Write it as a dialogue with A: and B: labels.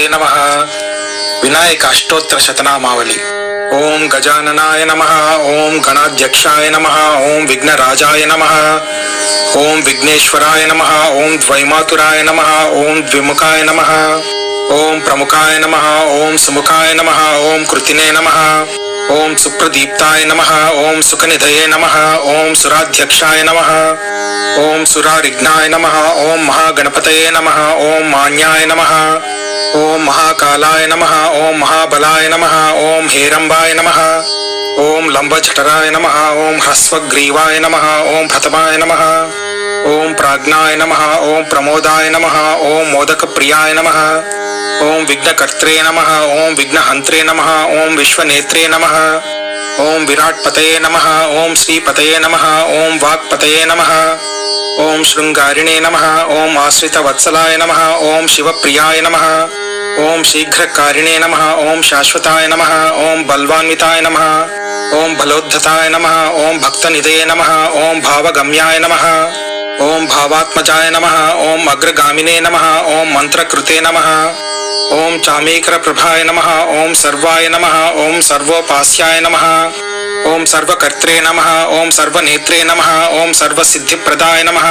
A: नमः। विनायक अष्टोत्तर शतनामावली। ओम गजाननाय नमः। ओम गणाध्यक्षाय नमः। ओम विघ्नराजाय नमः। ओम विघ्नेश्वराय नमः। ओम द्वैमातुराय नमः। ओम द्विमुखाय नमः। ओम प्रमुखाय नमः। ओम सुमुखाय नमः। ओम कृतिने नमः। ओम सुप्रदीप्ताय नमः। ओम सुखनिधये नमः। ओम सुराध्यक्षाय नमः। ओम सुरारिघ्नाय नमः। ओम महागणपतये नमः। ओम मान्याय नमः। ओम महाकालाय नमः। ओम महाबलाय नमः। ओम हेरंबाय नमः। ओम लंबजठराय नमः। ओम ह्रस्वग्रीवाय नमः। ओम प्रथमाय नमः। ओम प्राज्ञाय नमः। ओम प्रमोदाय नमः। ओम मोदकप्रियाय नमः। ओम विघ्नकर्त्रे नमः। ओम विघ्नहंत्रे नमः। ओम विश्वनेत्रे नमः। ओम विराट्पतये नमः। ओम श्रीपतये नमः। ओम वाक्पतये नमः। ओम शृंगारिणे नमः। ओम आश्रितवत्सलाय नमः। ओम शिवप्रियाय नमः। ओम शीघ्रकारिणे नमः। ओम शाश्वताय नमः। ओम बलवान्विताय नमः। ओम बलोद्धताय नमः। ओम भक्तनिधये नमः। ओम भावगम्याय नमः। ओम भावात्मजाय नमः। ओम अग्रगामिने नमः। ओम मंत्रकृते नमः। ओम चामीकरप्रभाय नमः। ओम सर्वाय नमः। ओम सर्वोपास्याय नमः। ओम सर्वकर्त्रे नमः। ओम सर्वनेत्रे नमः। ओम सर्वसिद्धिप्रदाय नमः।